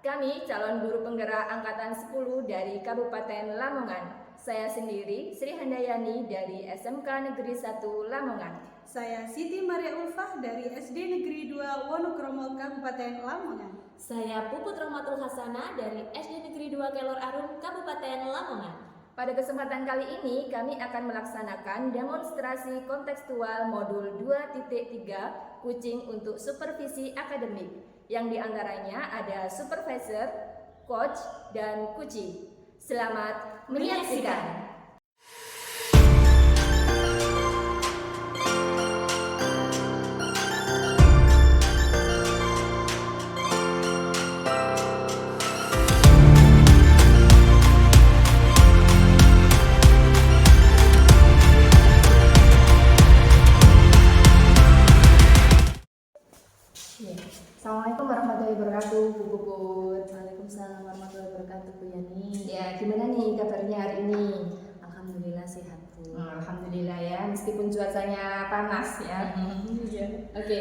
Kami calon guru penggerak Angkatan 10 dari Kabupaten Lamongan. Saya sendiri Sri Handayani dari SMK Negeri 1 Lamongan. Saya Siti Maria Ulfah dari SD Negeri 2 Wonokromo Kabupaten Lamongan. Saya Puput Rahmatul Hasanah dari SD Negeri 2 Kelor Arum Kabupaten Lamongan. Pada kesempatan kali ini kami akan melaksanakan demonstrasi kontekstual modul 2.3 Kucing untuk supervisi akademik, yang diantaranya ada supervisor, coach, dan kucing. Selamat menyaksikan! Assalamualaikum warahmatullahi wabarakatuh, Bu Puput. Waalaikumsalam warahmatullahi wabarakatuh, Bu Yani. Ya, gimana nih kabarnya hari ini? Alhamdulillah sehat, Bu. Alhamdulillah ya, meskipun cuacanya panas ya. Iya. Oke,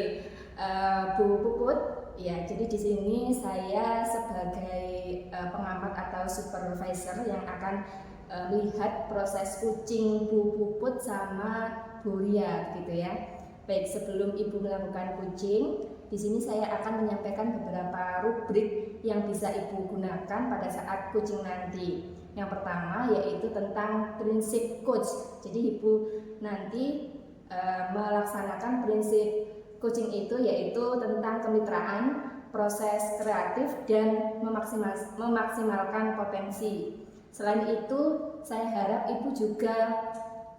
Bu Puput, ya jadi di sini saya sebagai pengamat atau supervisor yang akan melihat proses kucing Bu Puput sama Bu Ria gitu ya. Baik, sebelum Ibu melakukan kucing, di sini saya akan menyampaikan beberapa rubrik yang bisa Ibu gunakan pada saat kucing nanti. Yang pertama yaitu tentang prinsip coach. Jadi Ibu nanti melaksanakan prinsip coaching itu yaitu tentang kemitraan, proses kreatif, dan memaksimalkan potensi. Selain itu, saya harap Ibu juga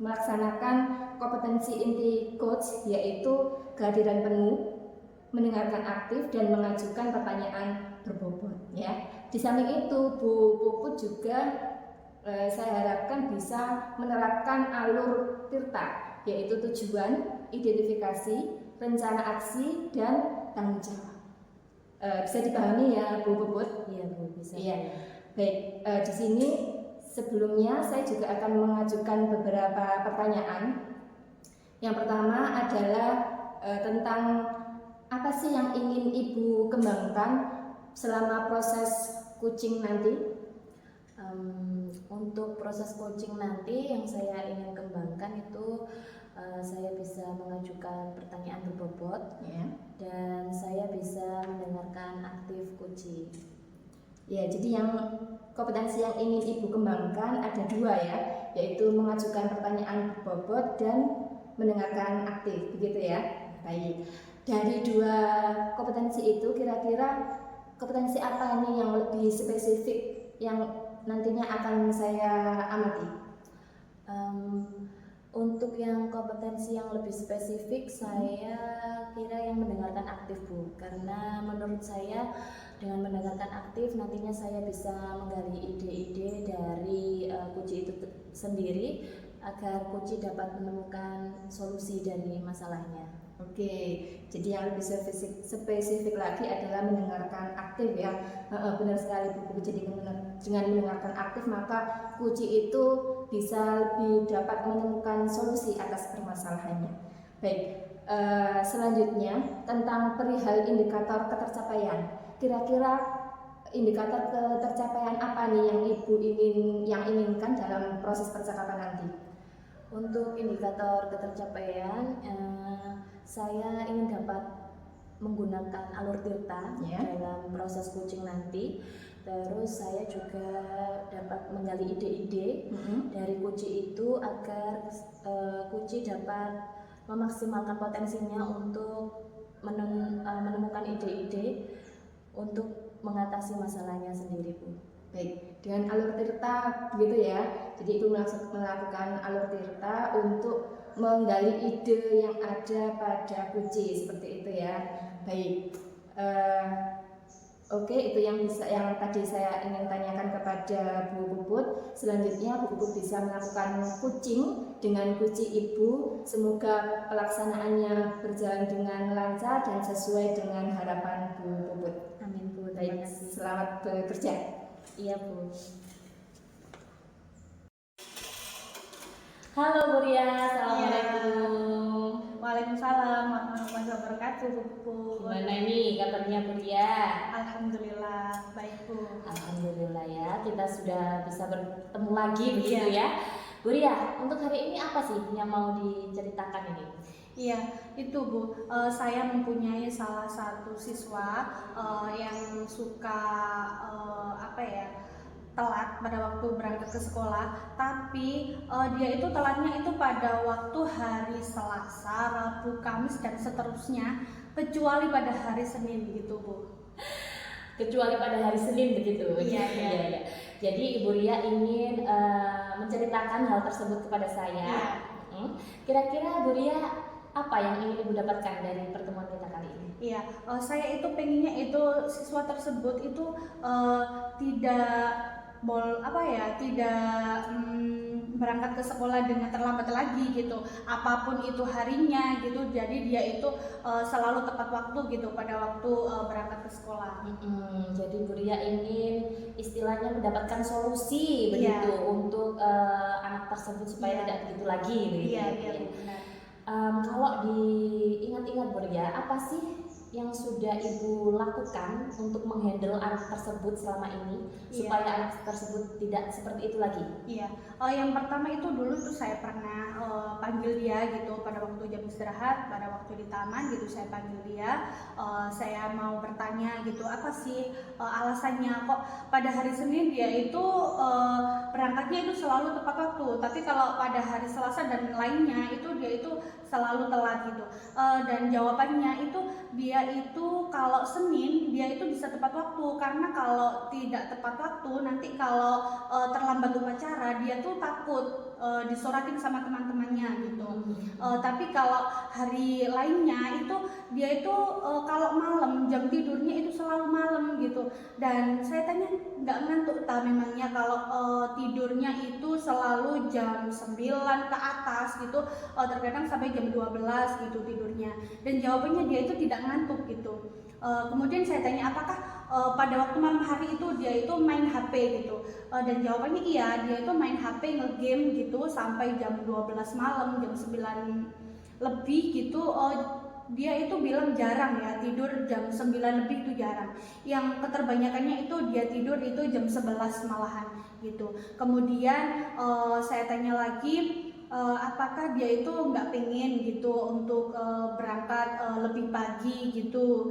melaksanakan kompetensi inti coach yaitu kehadiran penuh, mendengarkan aktif, dan mengajukan pertanyaan berbobot ya. Di samping itu Bu Puput juga saya harapkan bisa menerapkan alur Tirta yaitu tujuan, identifikasi, rencana aksi, dan tanggung jawab. Bisa dipahami ya Bu Puput? Iya, Bu, bisa. Iya. Baik, di sini sebelumnya saya juga akan mengajukan beberapa pertanyaan. Yang pertama adalah tentang apa sih yang ingin Ibu kembangkan selama proses coaching nanti? Untuk proses coaching nanti yang saya ingin kembangkan itu saya bisa mengajukan pertanyaan berbobot Ya. dan saya bisa mendengarkan aktif coaching. Ya, jadi yang kompetensi yang ingin Ibu kembangkan ada dua ya, yaitu mengajukan pertanyaan berbobot dan mendengarkan aktif, begitu ya. Baik. Dari dua kompetensi itu kira-kira kompetensi apa nih yang lebih spesifik yang nantinya akan saya amati? Untuk yang kompetensi yang lebih spesifik, saya kira yang mendengarkan aktif, Bu, karena menurut saya dengan mendengarkan aktif nantinya saya bisa menggali ide-ide dari kunci itu sendiri agar kunci dapat menemukan solusi dari masalahnya. Oke, jadi yang lebih spesifik lagi adalah mendengarkan aktif ya. Benar sekali Bu. Jadi dengan mendengarkan aktif maka kunci itu bisa lebih dapat menemukan solusi atas permasalahannya. Baik, selanjutnya tentang perihal indikator ketercapaian. Kira-kira indikator ketercapaian apa nih yang Ibu inginkan dalam proses percakapan nanti? Untuk indikator ketercapaian, saya ingin dapat menggunakan alur Tirta dalam proses coaching nanti. Terus saya juga dapat menggali ide-ide dari kunci itu agar kunci dapat memaksimalkan potensinya untuk menemukan ide-ide untuk mengatasi masalahnya sendiri, Bu. Baik, dengan alur Tirta begitu ya. Jadi Ibu melakukan alur Tirta untuk menggali ide yang ada pada kunci seperti itu ya. Baik. Oke, itu yang tadi saya ingin tanyakan kepada Bu Puput. Selanjutnya Bu Puput bisa melakukan kucing dengan kunci Ibu. Semoga pelaksanaannya berjalan dengan lancar dan sesuai dengan harapan Bu Puput. Amin, Bu. Baik, selamat bekerja. Iya, Bu. Halo Bu Ria, assalamualaikum. Waalaikumsalam warahmatullahi wabarakatuh, Bu Puput. Gimana nih kabarnya Bu Ria? Alhamdulillah, baik Bu. Alhamdulillah ya, kita sudah bisa bertemu lagi begitu Iya. ya. Bu Ria, untuk hari ini apa sih yang mau diceritakan ini? Iya, itu Bu. Saya mempunyai salah satu siswa yang suka apa ya, telat pada waktu berangkat ke sekolah. Tapi dia itu telatnya itu pada waktu hari Selasa, Rabu, Kamis dan seterusnya, kecuali pada hari Senin gitu Bu. Kecuali pada hari Senin begitu. Iya. Iya. Jadi Ibu Ria ingin menceritakan hal tersebut kepada saya. Iya. Kira-kira Bu Ria apa yang ingin Ibu dapatkan dari pertemuan kita kali ini? Iya, saya itu pengennya itu siswa tersebut itu tidak berangkat ke sekolah dengan terlambat lagi gitu. Apapun itu harinya gitu. Jadi dia itu selalu tepat waktu gitu pada waktu berangkat ke sekolah. Jadi Bu Ria ingin istilahnya mendapatkan solusi Iya. begitu untuk anak tersebut supaya Iya. tidak begitu lagi begitu. Iya, benar. Kalau diingat-ingat Bu Ria, apa sih yang sudah Ibu lakukan untuk menghandle anak tersebut selama ini supaya anak tersebut tidak seperti itu lagi? Iya, yang pertama itu dulu tuh saya pernah panggil dia gitu pada waktu jam istirahat, pada waktu di taman gitu saya panggil dia, saya mau bertanya gitu apa sih alasannya kok pada hari Senin dia itu berangkatnya itu selalu tepat waktu, tapi kalau pada hari Selasa dan lainnya itu dia itu selalu telat gitu. Dan jawabannya itu dia itu kalau Senin dia itu bisa tepat waktu, karena kalau tidak tepat waktu nanti kalau terlambat upacara dia tuh takut disorakin sama teman-temannya gitu. Tapi kalau hari lainnya itu dia itu kalau malam jam tidurnya itu selalu malam gitu. Dan saya tanya nggak ngantuk tak memangnya kalau tidurnya itu selalu jam 9 ke atas gitu, terkadang sampai jam 12 gitu tidurnya. Dan jawabannya dia itu tidak ngantuk gitu. Kemudian saya tanya apakah pada waktu malam hari itu dia itu main HP gitu, dan jawabannya iya, dia itu main HP nge-game gitu sampai jam 12 malam, jam 9 lebih gitu. Dia itu bilang jarang ya tidur jam 9 lebih, itu jarang. Yang keterbanyakannya itu dia tidur itu jam 11 malahan gitu. Kemudian saya tanya lagi apakah dia itu nggak pengen gitu untuk berangkat lebih pagi gitu.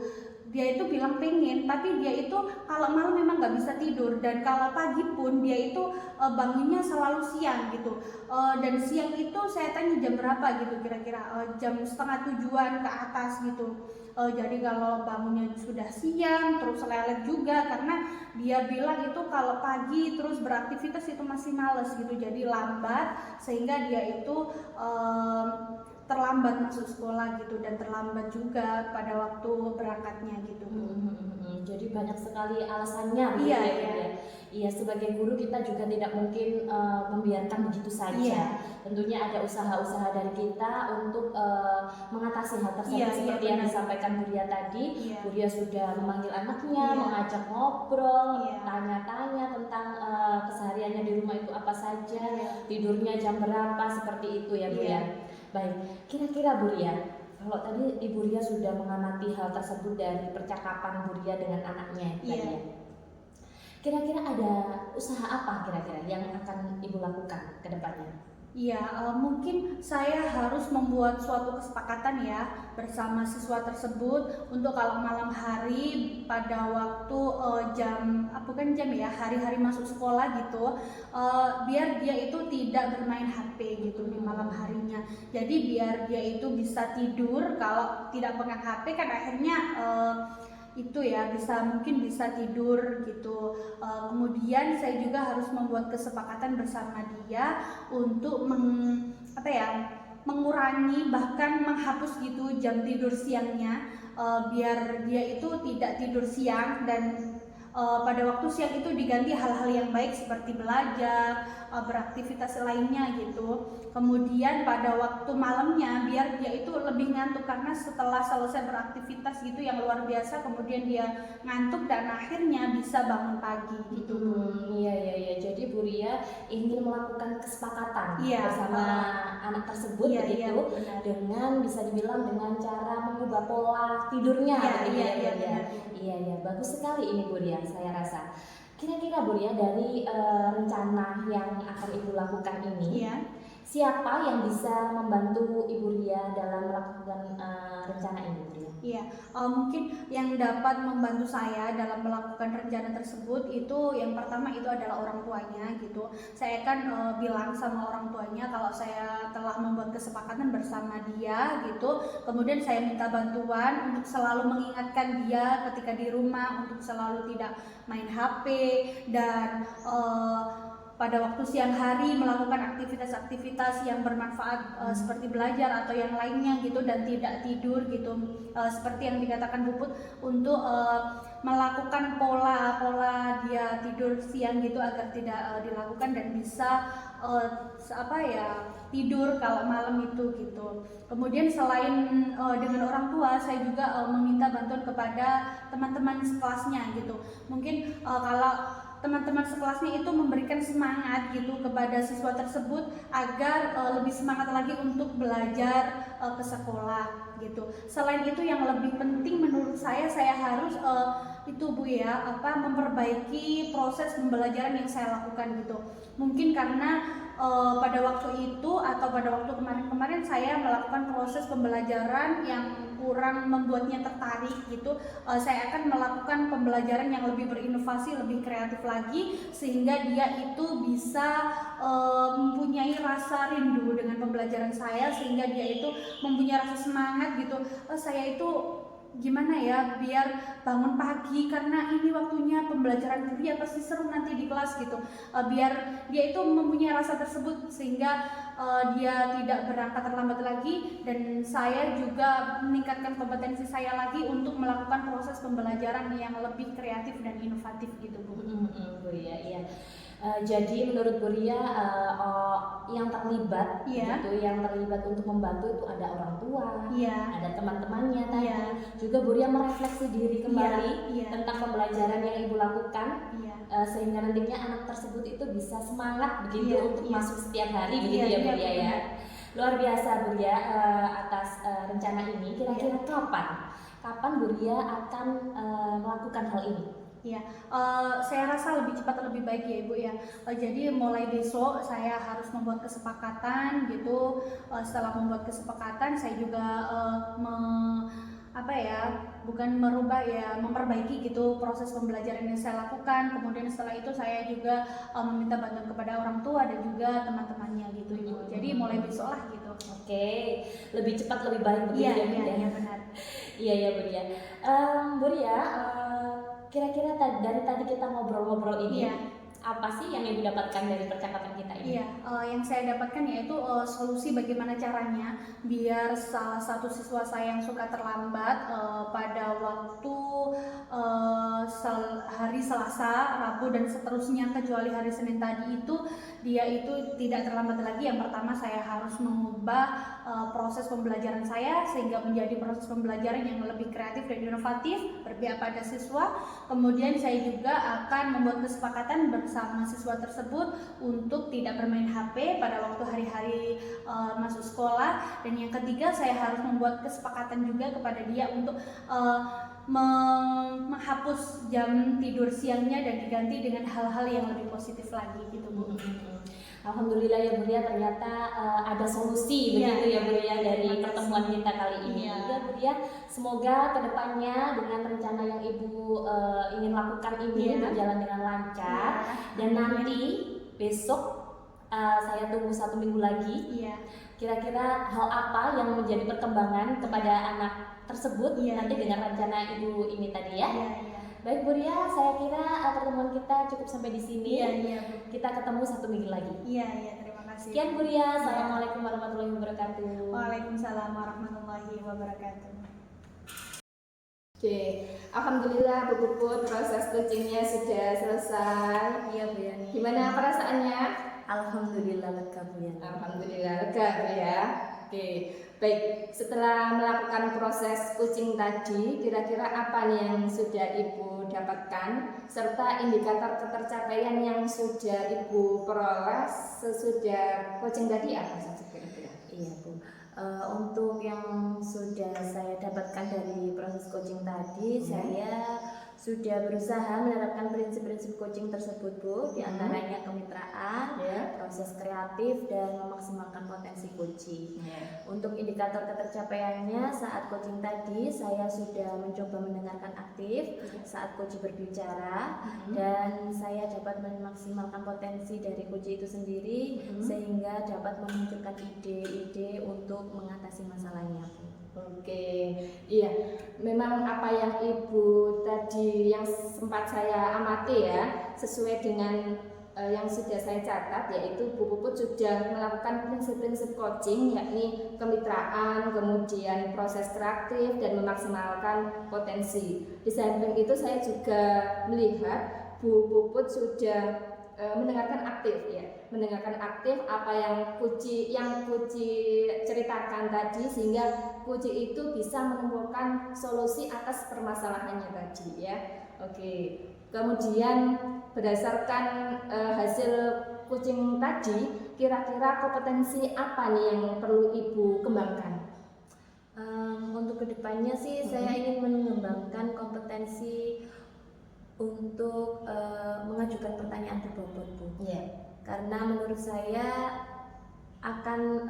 Dia itu bilang pengen, tapi dia itu kalau malam memang nggak bisa tidur, dan kalau pagi pun dia itu bangunnya selalu siang gitu. Dan siang itu saya tanya jam berapa gitu kira-kira, jam 6:30 ke atas gitu. Jadi kalau bangunnya sudah siang terus lelet juga, karena dia bilang itu kalau pagi terus beraktivitas itu masih males gitu, jadi lambat sehingga dia itu terlambat masuk sekolah gitu, dan terlambat juga pada waktu berangkatnya gitu. Jadi banyak sekali alasannya. Iya, begitu ya. Iya, sebagai guru kita juga tidak mungkin membiarkan begitu saja. Iya. Tentunya ada usaha-usaha dari kita untuk mengatasi hal tersebut. Iya, Seperti iya, yang benar. disampaikan Bu Ria tadi. Iya. Bu Ria sudah memanggil anaknya, Iya. mengajak ngobrol, Iya. tanya-tanya tentang kesehariannya di rumah itu apa saja, Iya. tidurnya jam berapa, seperti itu ya Bu Iya. ya. Baik, kira-kira Bu Ria, kalau tadi Ibu Ria sudah mengamati hal tersebut dari percakapan Bu Ria dengan anaknya tadi Iya. ya. Kira-kira ada usaha apa kira-kira yang akan Ibu lakukan ke depannya? Iya, mungkin saya harus membuat suatu kesepakatan ya bersama siswa tersebut untuk kalau malam hari pada waktu bukan jam ya, hari-hari masuk sekolah gitu, biar dia itu tidak bermain HP gitu di malam harinya. Jadi biar dia itu bisa tidur, kalau tidak pegang HP kan akhirnya itu ya mungkin bisa tidur gitu. Kemudian saya juga harus membuat kesepakatan bersama dia untuk mengurangi bahkan menghapus gitu jam tidur siangnya, biar dia itu tidak tidur siang, dan pada waktu siang itu diganti hal-hal yang baik seperti belajar, beraktivitas lainnya gitu. Kemudian pada waktu malamnya biar dia itu lebih ngantuk, karena setelah selesai beraktivitas gitu yang luar biasa, kemudian dia ngantuk dan akhirnya bisa bangun pagi gitu. Iya. Jadi Bu Ria ingin melakukan kesepakatan Iya, bersama anak tersebut iya, begitu, iya, benar. dengan bisa dibilang dengan cara mengubah pola tidurnya Iya, begitu iya, ya iya, Bu Ria. benar. Iya ya, bagus sekali ini Bu Ria, saya rasa. Kira-kira Bu Ria, dari rencana yang akan Ibu lakukan ini, Iya. siapa yang bisa membantu Ibu Ria dalam melakukan rencana ini Bu Ria? Iya, mungkin yang dapat membantu saya dalam melakukan rencana tersebut itu yang pertama itu adalah orang tuanya gitu. Saya akan bilang sama orang tuanya kalau saya telah membuat kesepakatan bersama dia gitu. Kemudian saya minta bantuan untuk selalu mengingatkan dia ketika di rumah untuk selalu tidak main HP dan pada waktu siang hari melakukan aktivitas-aktivitas yang bermanfaat seperti belajar atau yang lainnya gitu, dan tidak tidur gitu, seperti yang dikatakan Puput, untuk melakukan pola dia tidur siang gitu agar tidak dilakukan dan bisa tidur kalau malam itu gitu. Kemudian selain dengan orang tua, saya juga meminta bantuan kepada teman-teman sekelasnya gitu. Mungkin kalau teman-teman sekelasnya itu memberikan semangat gitu kepada siswa tersebut agar lebih semangat lagi untuk belajar ke sekolah gitu. Selain itu yang lebih penting menurut saya harus itu Bu ya, memperbaiki proses pembelajaran yang saya lakukan gitu. Mungkin karena pada waktu itu atau pada waktu kemarin-kemarin saya melakukan proses pembelajaran yang kurang membuatnya tertarik gitu. Saya akan melakukan pembelajaran yang lebih berinovasi, lebih kreatif lagi, sehingga dia itu bisa mempunyai rasa rindu dengan pembelajaran saya, sehingga dia itu mempunyai rasa semangat gitu. Saya itu gimana ya biar bangun pagi karena ini waktunya pembelajaran kuliah pasti seru nanti di kelas gitu. Biar dia itu mempunyai rasa tersebut sehingga dia tidak berangkat terlambat lagi, dan saya juga meningkatkan kompetensi saya lagi untuk melakukan proses pembelajaran yang lebih kreatif dan inovatif gitu Bu. Bu Ria, iya. Jadi menurut Bu Ria, yang terlibat Iya. gitu, yang terlibat untuk membantu itu ada orang tua, Iya. ada teman-temannya tadi, Iya. juga Bu Ria merefleksi diri kembali Iya. tentang pembelajaran yang Ibu lakukan, Iya. sehingga nantinya anak tersebut itu bisa semangat begitu Iya, untuk iya. masuk setiap hari begitu Iya, ya Bu iya, Ria ya. benar. Luar biasa Bu Ria atas rencana ini. Kira-kira kapan Bu Ria akan melakukan hal ini? Ya, saya rasa lebih cepat lebih baik ya Ibu ya. Jadi mulai besok saya harus membuat kesepakatan gitu. Setelah membuat kesepakatan, saya juga bukan merubah ya, memperbaiki gitu proses pembelajaran yang saya lakukan. Kemudian setelah itu saya juga meminta bantuan kepada orang tua dan juga teman-temannya gitu Ibu. Jadi mulai besok lah gitu. Oke, lebih cepat lebih baik begitu ya Bu Ria? Iya benar. Iya ya Bu Ria. Bu Ria, kira-kira dari tadi kita ngobrol-ngobrol ini, Iya. apa sih yang Ibu dapatkan dari percakapan kita ini? Iya, yang saya dapatkan yaitu solusi bagaimana caranya biar salah satu siswa saya yang suka terlambat pada waktu hari Selasa, Rabu dan seterusnya kecuali hari Senin tadi itu dia itu tidak terlambat lagi. Yang pertama saya harus mengubah proses pembelajaran saya sehingga menjadi proses pembelajaran yang lebih kreatif dan inovatif berpihak pada siswa. Kemudian saya juga akan membuat kesepakatan bersama siswa tersebut untuk tidak bermain HP pada waktu hari-hari masuk sekolah. Dan yang ketiga saya harus membuat kesepakatan juga kepada dia untuk menghapus jam tidur siangnya dan diganti dengan hal-hal yang lebih positif lagi gitu Bu. Alhamdulillah ya Bu Ria, ternyata ada solusi begitu ya Bu Ria dari pertemuan kita kali ini. Ya Bu Ria, semoga kedepannya dengan rencana yang Ibu ingin lakukan ini berjalan dengan lancar. Dan nanti besok saya tunggu 1 minggu lagi. Kira-kira hal apa yang menjadi perkembangan kepada anak tersebut nanti dengan rencana Ibu ini tadi ya. Baik Bu Ria, saya kira pertemuan kita cukup sampai di sini. Kita ketemu 1 minggu lagi. Terima kasih. Sekian Bu Ria, Assalamualaikum warahmatullahi wabarakatuh. Waalaikumsalam warahmatullahi wabarakatuh. Oke, alhamdulillah Bu Puput, proses coachingnya sudah selesai. Iya Bu Yani. Gimana perasaannya? Alhamdulillah lega Bu Yani. Alhamdulillah lega Bu ya. Oke, baik. Setelah melakukan proses coaching tadi, kira-kira apa nih yang sudah Ibu dapatkan serta indikator ketercapaian yang sudah Ibu peroleh sesudah coaching tadi apa saja kira-kira? Iya Bu. Untuk yang sudah saya dapatkan dari proses coaching tadi, saya sudah berusaha menerapkan prinsip-prinsip coaching tersebut Bu, diantaranya kemitraan, proses kreatif, dan memaksimalkan potensi coaching. Untuk indikator ketercapaiannya saat coaching tadi, saya sudah mencoba mendengarkan aktif saat coach berbicara, dan saya dapat memaksimalkan potensi dari coach itu sendiri, sehingga dapat memunculkan ide-ide untuk mengatasi masalahnya Bu. Oke, iya, memang apa yang Ibu tadi yang sempat saya amati ya, sesuai dengan yang sudah saya catat, yaitu Bu Puput sudah melakukan prinsip-prinsip coaching, yakni kemitraan, kemudian proses kreatif, dan memaksimalkan potensi. Di samping itu saya juga melihat Bu Puput sudah mendengarkan aktif ya, mendengarkan aktif apa yang Kuci ceritakan tadi, sehingga Kuci itu bisa menemukan solusi atas permasalahannya tadi ya. Oke, kemudian berdasarkan hasil coaching tadi, kira-kira kompetensi apa nih yang perlu Ibu kembangkan? Untuk kedepannya sih saya ingin mengembangkan kompetensi untuk mengajukan pertanyaan berbobot Bu. Karena menurut saya akan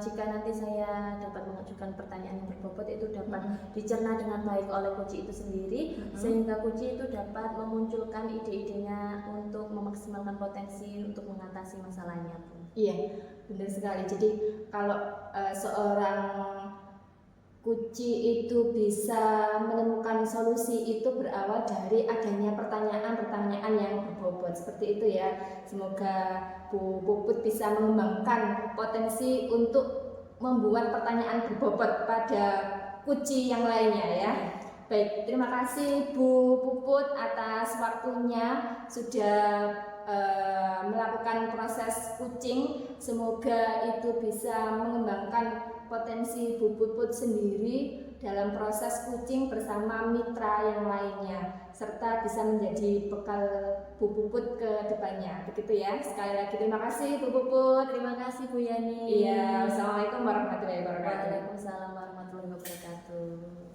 jika nanti saya dapat mengajukan pertanyaan yang berbobot, itu dapat dicerna dengan baik oleh coach itu sendiri, sehingga coach itu dapat memunculkan ide-idenya untuk memaksimalkan potensi untuk mengatasi masalahnya Bu. Iya, benar sekali. Jadi kalau seorang Kuci itu bisa menemukan solusi itu berawal dari adanya pertanyaan-pertanyaan yang berbobot seperti itu ya. Semoga Bu Puput bisa mengembangkan potensi untuk membuat pertanyaan berbobot pada Kuci yang lainnya ya. Baik, terima kasih Bu Puput atas waktunya sudah melakukan proses coaching. Semoga itu bisa mengembangkan potensi Bu Puput sendiri dalam proses coaching bersama mitra yang lainnya, serta bisa menjadi bekal Bu Puput ke depannya. Begitu ya. Sekali lagi terima kasih Bu Puput. Terima kasih Bu Yani. Iya, Assalamualaikum warahmatullahi wabarakatuh. Waalaikumsalam warahmatullahi wabarakatuh.